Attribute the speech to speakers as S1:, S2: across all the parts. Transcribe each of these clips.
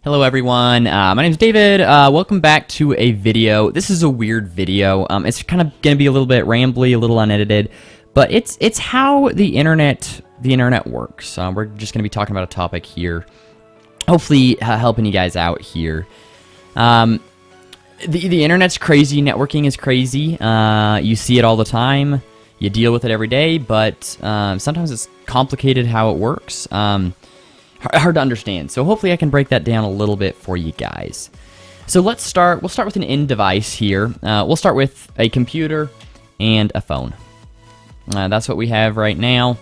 S1: Hello everyone, my name is David. Welcome back to a video. This is a weird video. It's kind of going to be a little bit rambly, a little unedited, but it's how the internet works. We're just going to be talking about a topic here, hopefully helping you guys out here. The internet's crazy, networking is crazy. You see it all the time, you deal with it every day, but sometimes it's complicated how it works. Hard to understand. So hopefully I can break that down a little bit for you guys. So we'll start with an end device here. We'll start with a computer and a phone. That's what we have right now.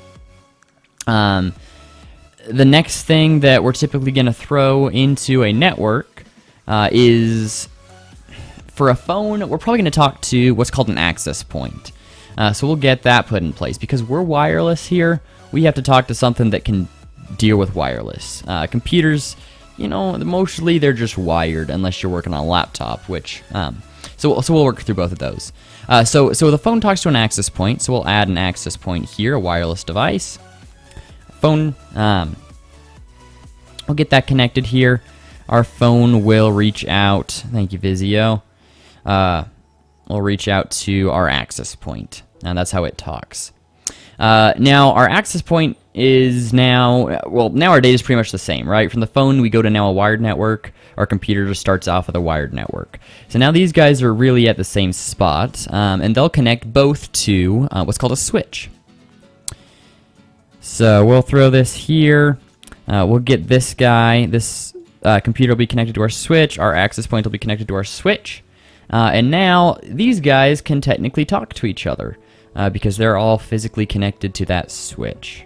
S1: The next thing that we're typically going to throw into a network is, for a phone, we're probably going to talk to what's called an access point. So we'll get that put in place. Because we're wireless here, we have to talk to something that can deal with wireless. Computers, mostly they're just wired unless you're working on a laptop, which, so we'll work through both of those. So the phone talks to an access point, so we'll add an access point here, a wireless device. Phone, we'll get that connected here. Our phone will reach out, thank you Vizio, we'll reach out to our access point, and that's how it talks. Now our access point is now our data is pretty much the same, right? From the phone we go to now a wired network. Our computer just starts off with a wired network. So now these guys are really at the same spot, and they'll connect both to what's called a switch. So we'll throw this here. We'll get this guy, this computer will be connected to our switch. Our access point will be connected to our switch. And now these guys can technically talk to each other. Because they're all physically connected to that switch.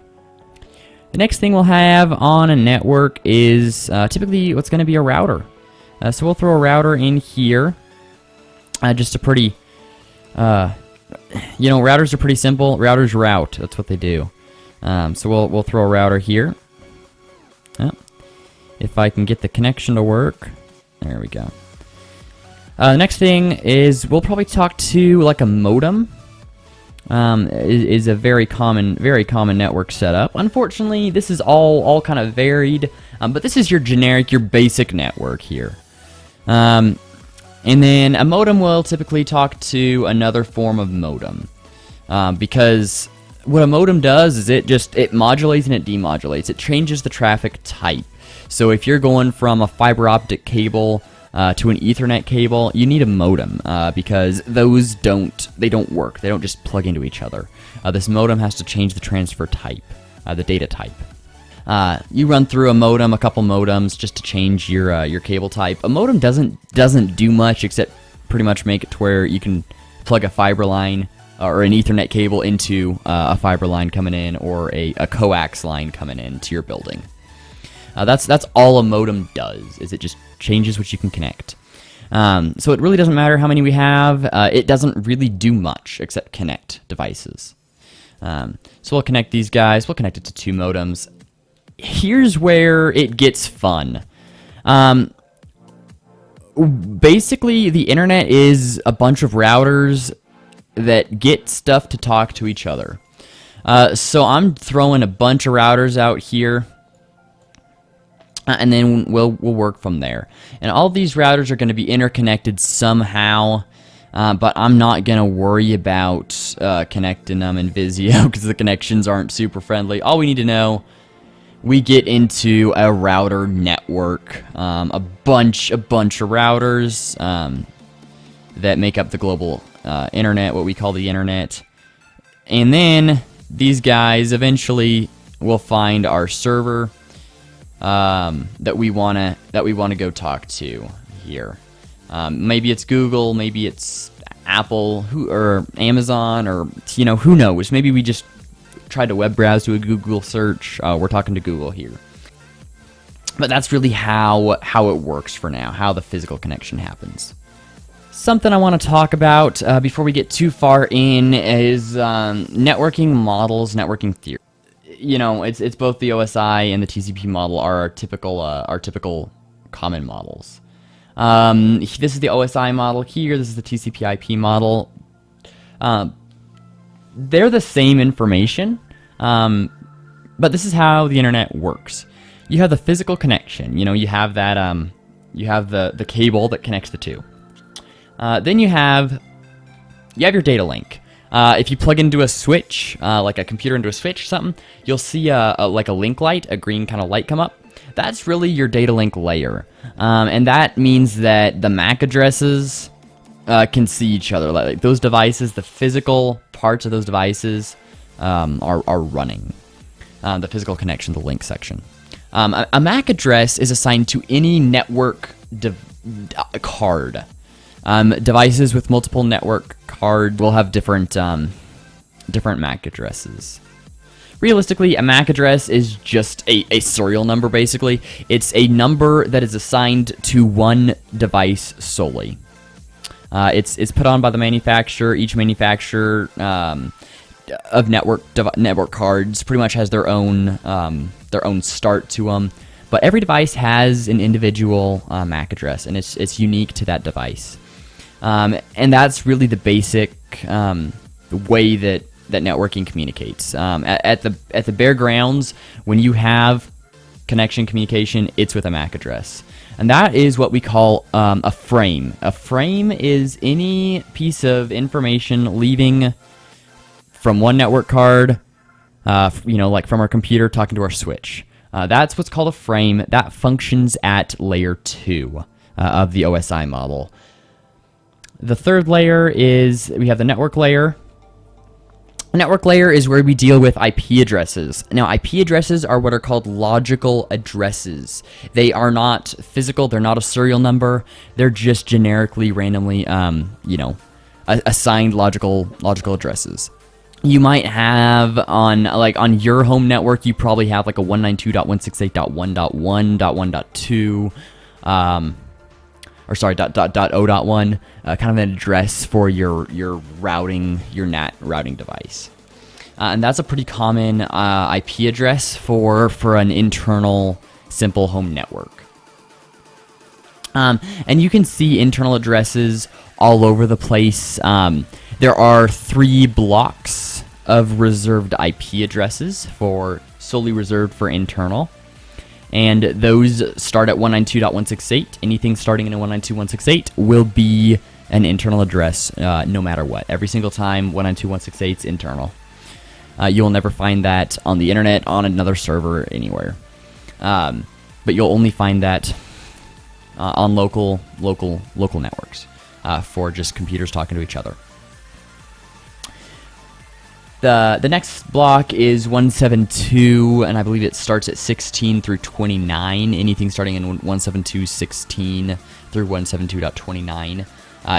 S1: The next thing we'll have on a network is typically what's going to be a router. So we'll throw a router in here. Just a pretty, routers are pretty simple. Routers route, that's what they do. So we'll throw a router here. If I can get the connection to work. There we go. The next thing is we'll probably talk to like a modem. Is a very common network setup. Unfortunately, this is all kind of varied, but this is your generic, your basic network here. And then a modem will typically talk to another form of modem, because what a modem does is it modulates and it demodulates. It changes the traffic type. So if you're going from a fiber optic cable to an Ethernet cable, you need a modem, because those don't work. They don't just plug into each other. This modem has to change the transfer type, the data type. You run through a modem, a couple modems, just to change your cable type. A modem doesn't do much except pretty much make it to where you can plug a fiber line or an Ethernet cable into a fiber line coming in, or a coax line coming into your building. That's all a modem does, is it just changes what you can connect. So it really doesn't matter how many we have. It doesn't really do much except connect devices. So we'll connect these guys. We'll connect it to two modems. Here's where it gets fun. Basically, the internet is a bunch of routers that get stuff to talk to each other. So I'm throwing a bunch of routers out here. And then we'll work from there. And all these routers are going to be interconnected somehow, but I'm not going to worry about connecting them in Vizio because the connections aren't super friendly. All we need to know, we get into a router network, a bunch of routers that make up the global internet, what we call the internet. And then these guys eventually will find our server that we wanna go talk to here. Maybe it's Google, maybe it's Apple, or Amazon, or who knows? Maybe we just tried to web browse to a Google search. We're talking to Google here. But that's really how it works for now. How the physical connection happens. Something I want to talk about before we get too far in is networking models, networking theory. It's both the OSI and the TCP model are our typical common models. This is the OSI model here. This is the TCP/IP model. They're the same information, but this is how the internet works. You have the physical connection. You know, you have that you have the cable that connects the two. Then you have your data link. If you plug into a switch, like a computer into a switch or something, you'll see like a link light, a green kind of light come up. That's really your data link layer. And that means that the MAC addresses can see each other. Like those devices, the physical parts of those devices are running. The physical connection, the link section. A MAC address is assigned to any network card. Devices with multiple network cards will have different MAC addresses. Realistically, a MAC address is just a serial number, basically. It's a number that is assigned to one device solely. It's put on by the manufacturer. Each manufacturer of network cards pretty much has their own start to them. But every device has an individual MAC address, and it's unique to that device. And that's really the basic way that networking communicates. At the bare grounds, when you have connection communication, it's with a MAC address. And that is what we call a frame. A frame is any piece of information leaving from one network card, like from our computer talking to our switch. That's what's called a frame. That functions at layer 2 of the OSI model. The third layer is, we have the network layer. The network layer is where we deal with IP addresses. Now, IP addresses are what are called logical addresses. They are not physical. They're not a serial number. They're just generically, randomly, assigned logical addresses. You might have on your home network, you probably have like a 192.168.1.1.2, or sorry, .0.1, kind of an address for your routing, your NAT routing device. And that's a pretty common IP address for an internal simple home network. And you can see internal addresses all over the place. There are 3 blocks of reserved IP addresses solely reserved for internal. And those start at 192.168. Anything starting in a 192.168 will be an internal address no matter what. Every single time 192.168 is internal. You'll never find that on the internet, on another server, anywhere. But you'll only find that on local networks for just computers talking to each other. The next block is 172, and I believe it starts at 16 through 29. Anything starting in 172.16 through 172.29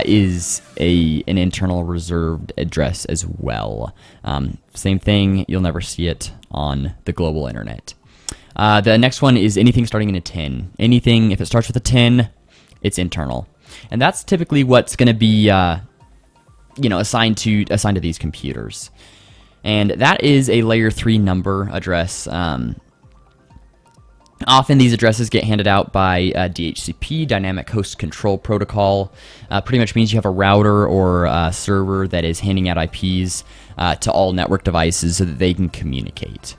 S1: is an internal reserved address as well. Same thing, you'll never see it on the global internet. The next one is anything starting in a 10. Anything, if it starts with a 10, it's internal. And that's typically what's going to be assigned to these computers. And that is a layer 3 number address. Often these addresses get handed out by DHCP, Dynamic Host Control Protocol. Pretty much means you have a router or a server that is handing out IPs to all network devices so that they can communicate.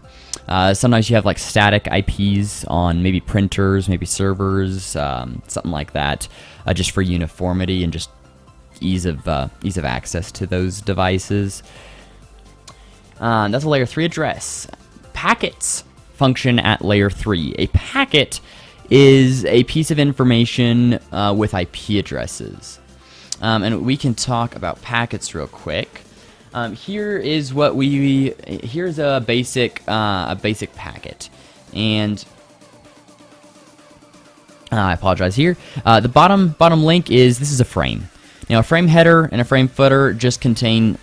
S1: Sometimes you have like static IPs on maybe printers, maybe servers, something like that, just for uniformity and just ease of access to those devices. That's a layer 3 address. Packets function at layer 3. A packet is a piece of information with IP addresses. And we can talk about packets real quick. Here's a basic packet. And I apologize here. The bottom link is, this is a frame. Now, a frame header and a frame footer just contain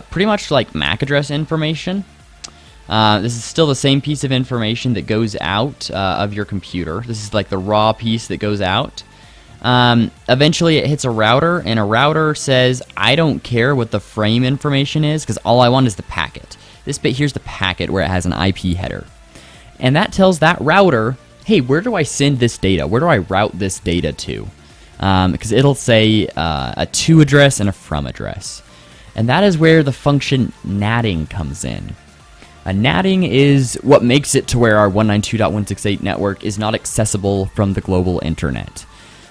S1: pretty much like MAC address information. This is still the same piece of information that goes out of your computer. This is like the raw piece that goes out. Eventually it hits a router, and a router says, I don't care what the frame information is, because all I want is the packet. This bit here's the packet where it has an IP header. And that tells that router, hey, where do I send this data? Where do I route this data to? Because it'll say a to address and a from address. And that is where the function natting comes in. NATing is what makes it to where our 192.168 network is not accessible from the global internet.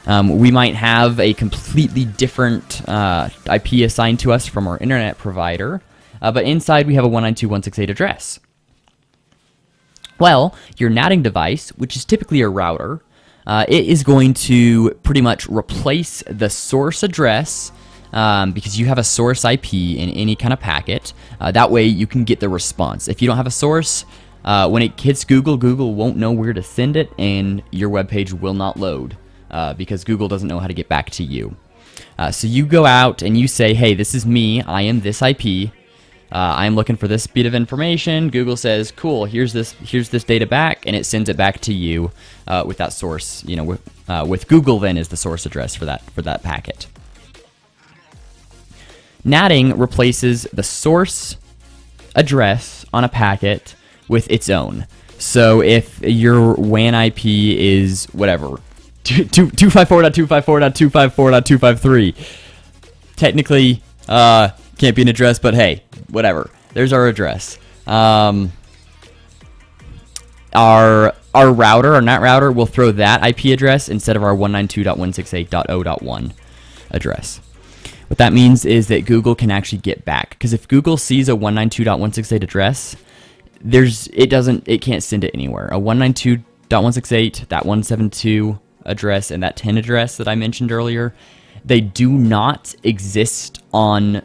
S1: We might have a completely different IP assigned to us from our internet provider, but inside we have a 192.168 address. Well, your NATing device, which is typically a router, it is going to pretty much replace the source address because you have a source IP in any kind of packet. That way you can get the response. If you don't have a source, when it hits Google, Google won't know where to send it, and your web page will not load because Google doesn't know how to get back to you. So you go out and you say, hey, this is me. I am this IP. I am looking for this bit of information. Google says, cool, here's this data back, and it sends it back to you with that source. With Google then is the source address for that packet. NATing replaces the source address on a packet with its own. So if your WAN IP is whatever, 254.254.254.253, technically can't be an address, but hey, whatever. There's our address. Our router, our NAT router, will throw that IP address instead of our 192.168.0.1 address. What that means is that Google can actually get back, because if Google sees a 192.168 address, it can't send it anywhere. A 192.168, that 172 address, and that 10 address that I mentioned earlier, they do not exist on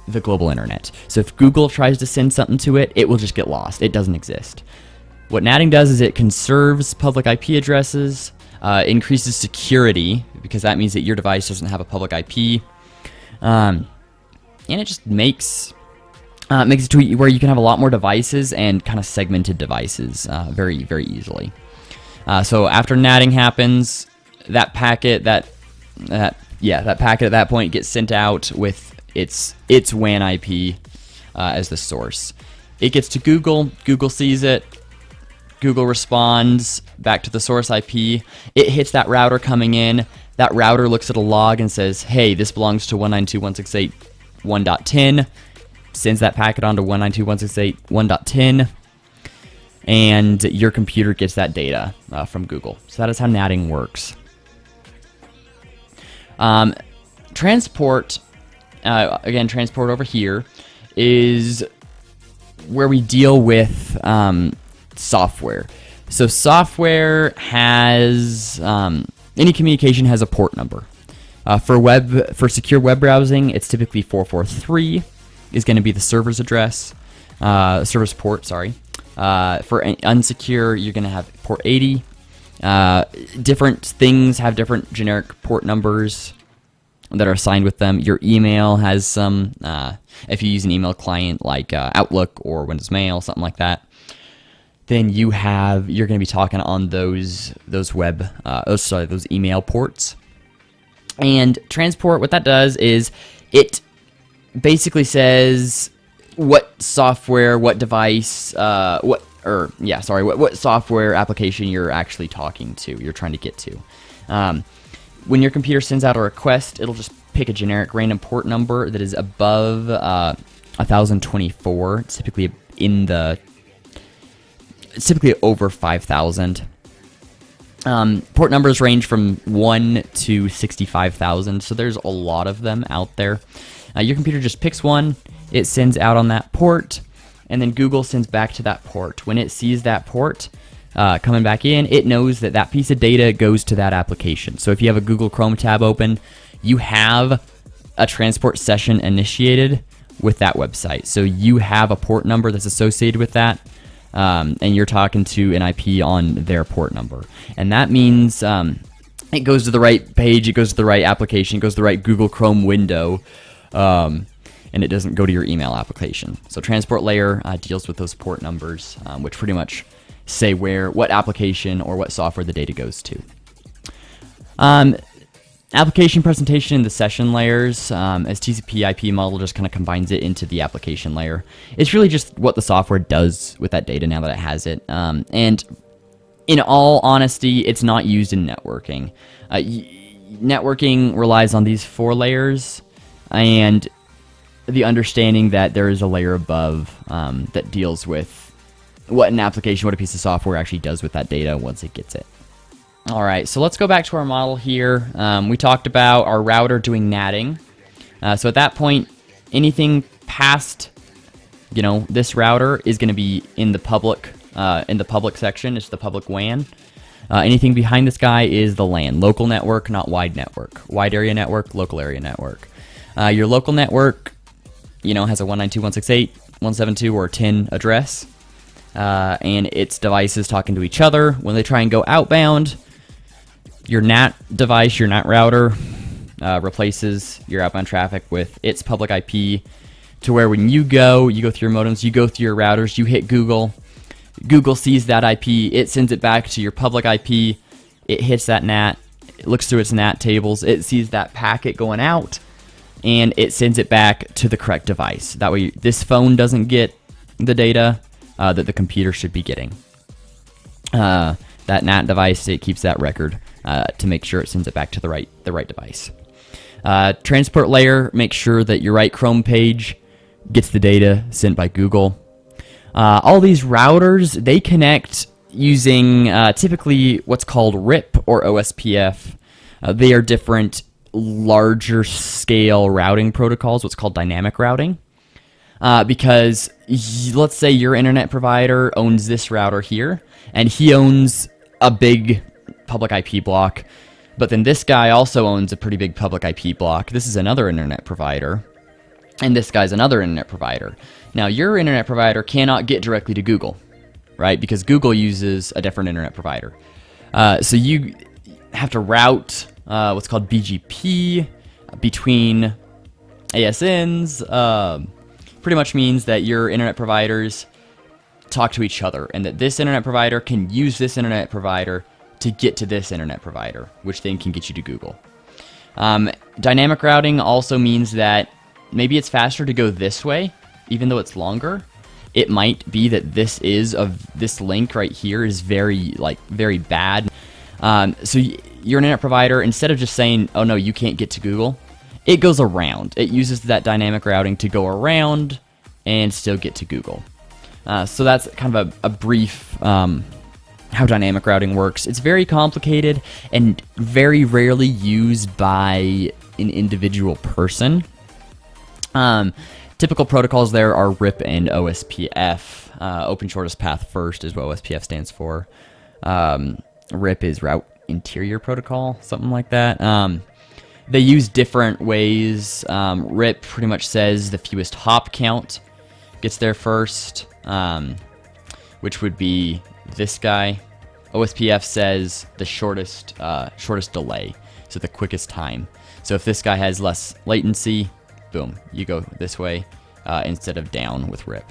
S1: the global internet. So if Google tries to send something to it, it will just get lost. It doesn't exist. What NATing does is it conserves public IP addresses, increases security, because that means that your device doesn't have a public IP. And it just makes it to where you can have a lot more devices and kind of segmented devices very, very easily. So after NATing happens, that packet at that point gets sent out with its WAN IP as the source. It gets to Google. Google sees it. Google responds back to the source IP. It hits that router coming in. That router looks at a log and says, hey, this belongs to 192.168.1.10, sends that packet on to 192.168.1.10, and your computer gets that data from Google. So that is how NATing works. Transport, again, transport over here is where we deal with software. So software has... any communication has a port number. For secure web browsing, it's typically 443 is going to be the server's address, server's port, sorry. For unsecure, you're going to have port 80. Different things have different generic port numbers that are assigned with them. Your email has some, if you use an email client like Outlook or Windows Mail, something like that, then you're going to be talking on those email ports. And transport, what that does is it basically says what software, what device, what software application you're actually talking to, you're trying to get to. When your computer sends out a request, it'll just pick a generic random port number that is above 1024. It's typically over 5,000. Port numbers range from 1 to 65,000, so there's a lot of them out there. Your computer just picks one, it sends out on that port, and then Google sends back to that port. When it sees that port coming back in, it knows that that piece of data goes to that application. So if you have a Google Chrome tab open, you have a transport session initiated with that website. So you have a port number that's associated with that. And you're talking to an IP on their port number. And that means it goes to the right page, it goes to the right application, it goes to the right Google Chrome window, and it doesn't go to your email application. So transport layer deals with those port numbers, which pretty much say what application or what software the data goes to. Application presentation in the session layers, as TCP IP model just kind of combines it into the application layer. It's really just what the software does with that data now that it has it. And in all honesty, it's not used in networking. Networking relies on these 4 layers and the understanding that there is a layer above that deals with what an application, what a piece of software actually does with that data once it gets it. All right, so let's go back to our model here. We talked about our router doing natting. So at that point, anything past, this router is going to be in the public section. It's the public WAN. Anything behind this guy is the LAN, local network, not wide network. Wide area network, local area network. Your local network, has a 192.168.172 or 10 address, and its devices talking to each other. When they try and go outbound, your NAT device, your NAT router, replaces your outbound traffic with its public IP, to where when you go through your modems, you go through your routers, you hit Google. Google sees that IP, it sends it back to your public IP, it hits that NAT, it looks through its NAT tables, it sees that packet going out, and it sends it back to the correct device. That way, this phone doesn't get the data that the computer should be getting. That NAT device, it keeps that record to make sure it sends it back to the right device. Transport layer makes sure that your right Chrome page gets the data sent by Google. All these routers, they connect using typically what's called RIP or OSPF. They are different larger scale routing protocols, what's called dynamic routing. Because let's say your internet provider owns this router here, and he owns a big public IP block, but then this guy also owns a pretty big public IP block. This is another internet provider, and this guy's another internet provider. Now, your internet provider cannot get directly to Google, right? Because Google uses a different internet provider. So you have to route what's called BGP between ASNs. Pretty much means that your internet providers talk to each other, and that this internet provider can use this internet provider to get to this internet provider, which then can get you to Google. Dynamic routing also means that maybe it's faster to go this way, even though it's longer. It might be that this link right here is very bad. So your internet provider, instead of just saying, oh no, you can't get to Google, it goes around. It uses that dynamic routing to go around and still get to Google. So that's kind of a brief how dynamic routing works. It's very complicated and very rarely used by an individual person. Typical protocols there are RIP and OSPF. Open Shortest Path First is what OSPF stands for. RIP is Route Interior Protocol, something like that. They use different ways. RIP pretty much says the fewest hop count gets there first, which would be this guy. OSPF says the shortest delay, so the quickest time. So if this guy has less latency, boom, you go this way instead of down with RIP.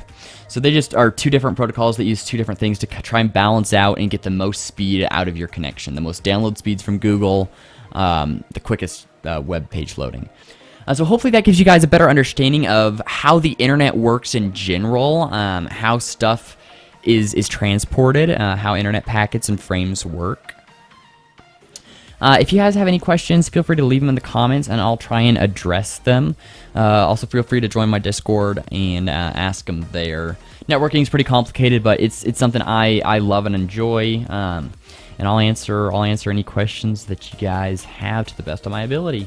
S1: So they just are two different protocols that use two different things to try and balance out and get the most speed out of your connection. The most download speeds from Google, the quickest web page loading. So hopefully that gives you guys a better understanding of how the internet works in general, how stuff is transported, how internet packets and frames work. If you guys have any questions, feel free to leave them in the comments, and I'll try and address them. Also, feel free to join my Discord and ask them there. Networking is pretty complicated, but it's something I love and enjoy, and I'll answer any questions that you guys have to the best of my ability.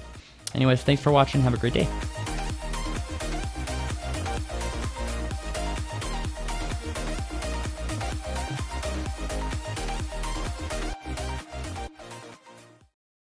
S1: Anyways, thanks for watching. Have a great day.